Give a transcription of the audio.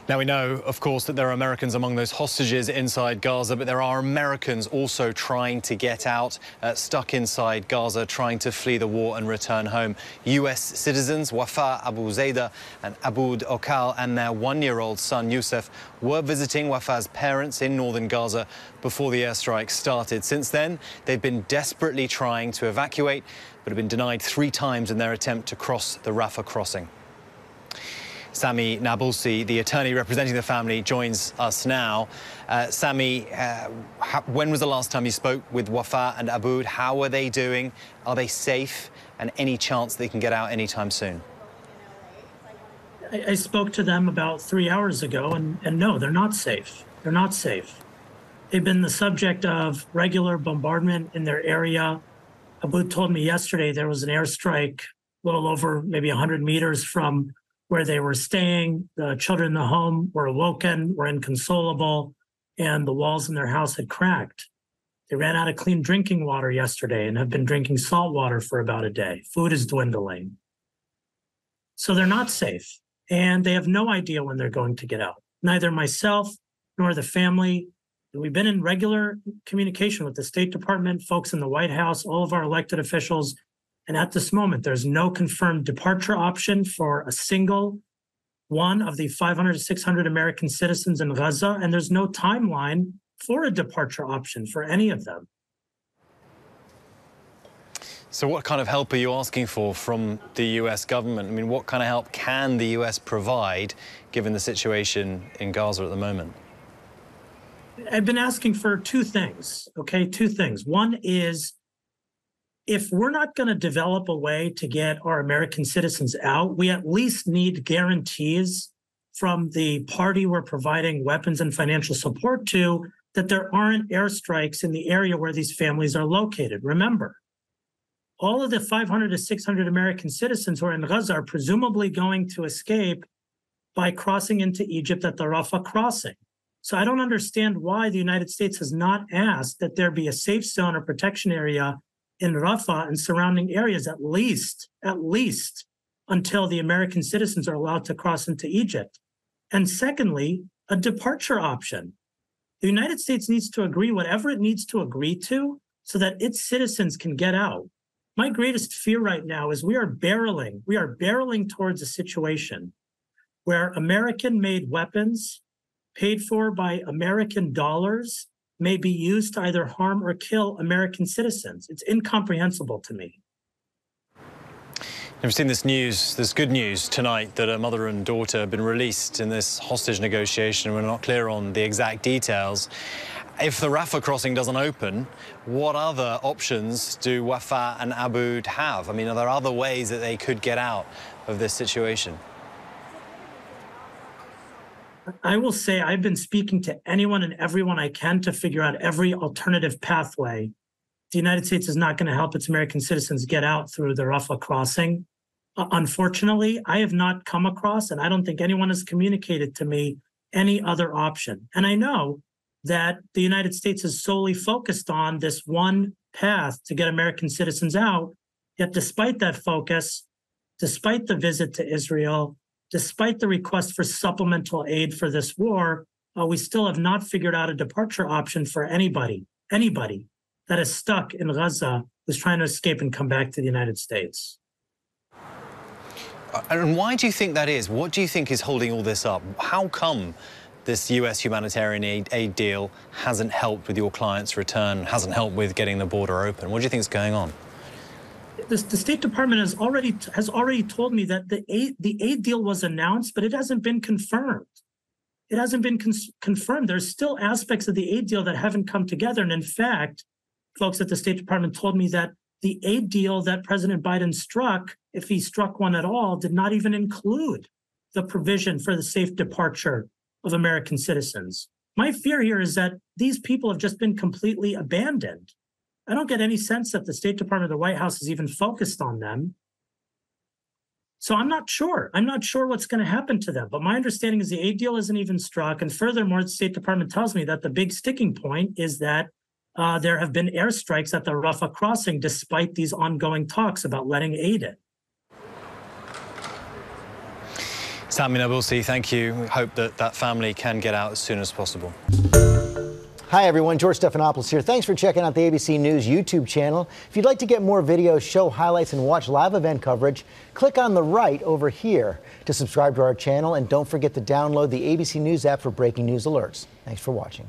Now, we know, of course, that there are Americans among those hostages inside Gaza, but there are Americans also trying to get out, stuck inside Gaza, trying to flee the war and return home. U.S. citizens Rafah Abu Zaida and Aboud Okal and their one-year-old son, Youssef, were visiting Rafah's parents in northern Gaza before the airstrike started. Since then, they've been desperately trying to evacuate, but have been denied 3 times in their attempt to cross the Rafah crossing. Sammy Nabulsi, the attorney representing the family, joins us now. Sammy, when was the last time you spoke with Rafah and Aboud? How are they doing? Are they safe? And any chance they can get out anytime soon? I spoke to them about 3 hours ago, and no, they're not safe. They're not safe. They've been the subject of regular bombardment in their area. Aboud told me yesterday there was an airstrike a little over maybe 100 meters from where they were staying. The children in the home were awoken, were inconsolable, and the walls in their house had cracked. They ran out of clean drinking water yesterday and have been drinking salt water for about a day. Food is dwindling. So they're not safe, and they have no idea when they're going to get out. Neither myself nor the family. We've been in regular communication with the State Department, folks in the White House, all of our elected officials. And at this moment, there's no confirmed departure option for a single one of the 500 to 600 American citizens in Gaza, and there's no timeline for a departure option for any of them. So what kind of help are you asking for from the U.S. government? I mean, what kind of help can the U.S. provide, given the situation in Gaza at the moment? I've been asking for 2 things, okay? 2 things. One is, if we're not going to develop a way to get our American citizens out, we at least need guarantees from the party we're providing weapons and financial support to that there aren't airstrikes in the area where these families are located. Remember, all of the 500 to 600 American citizens who are in Gaza are presumably going to escape by crossing into Egypt at the Rafah crossing. So I don't understand why the United States has not asked that there be a safe zone or protection area in Rafah and surrounding areas, at least until the American citizens are allowed to cross into Egypt. And secondly, a departure option. The United States needs to agree whatever it needs to agree to so that its citizens can get out. My greatest fear right now is we are barreling towards a situation where American-made weapons paid for by American dollars may be used to either harm or kill American citizens. It's incomprehensible to me. We've seen this news, this good news tonight, that a mother and daughter have been released in this hostage negotiation. We're not clear on the exact details. If the Rafah crossing doesn't open, what other options do Rafah and Aboud have? I mean, are there other ways that they could get out of this situation? I will say I've been speaking to anyone and everyone I can to figure out every alternative pathway. The United States is not going to help its American citizens get out through the Rafah crossing. Unfortunately, I have not come across, and I don't think anyone has communicated to me, any other option. And I know that the United States is solely focused on this one path to get American citizens out. Yet despite that focus, despite the visit to Israel, despite the request for supplemental aid for this war, we still have not figured out a departure option for anybody that is stuck in Gaza who's trying to escape and come back to the United States. And why do you think that is? What do you think is holding all this up? How come this U.S. humanitarian aid deal hasn't helped with your client's return, hasn't helped with getting the border open? What do you think is going on? The State Department has already told me that the aid deal was announced, but it hasn't been confirmed. It hasn't been confirmed. There's still aspects of the aid deal that haven't come together. And in fact, folks at the State Department told me that the aid deal that President Biden struck, if he struck one at all, did not even include the provision for the safe departure of American citizens. My fear here is that these people have just been completely abandoned. I don't get any sense that the State Department or the White House is even focused on them. So I'm not sure. I'm not sure what's going to happen to them. But my understanding is the aid deal isn't even struck. And furthermore, the State Department tells me that the big sticking point is that there have been airstrikes at the Rafah crossing despite these ongoing talks about letting aid in. Sammy Nabulsi, thank you. We hope that that family can get out as soon as possible. Hi, everyone. George Stephanopoulos here. Thanks for checking out the ABC News YouTube channel. If you'd like to get more videos, show highlights, and watch live event coverage, click on the right over here to subscribe to our channel. And don't forget to download the ABC News app for breaking news alerts. Thanks for watching.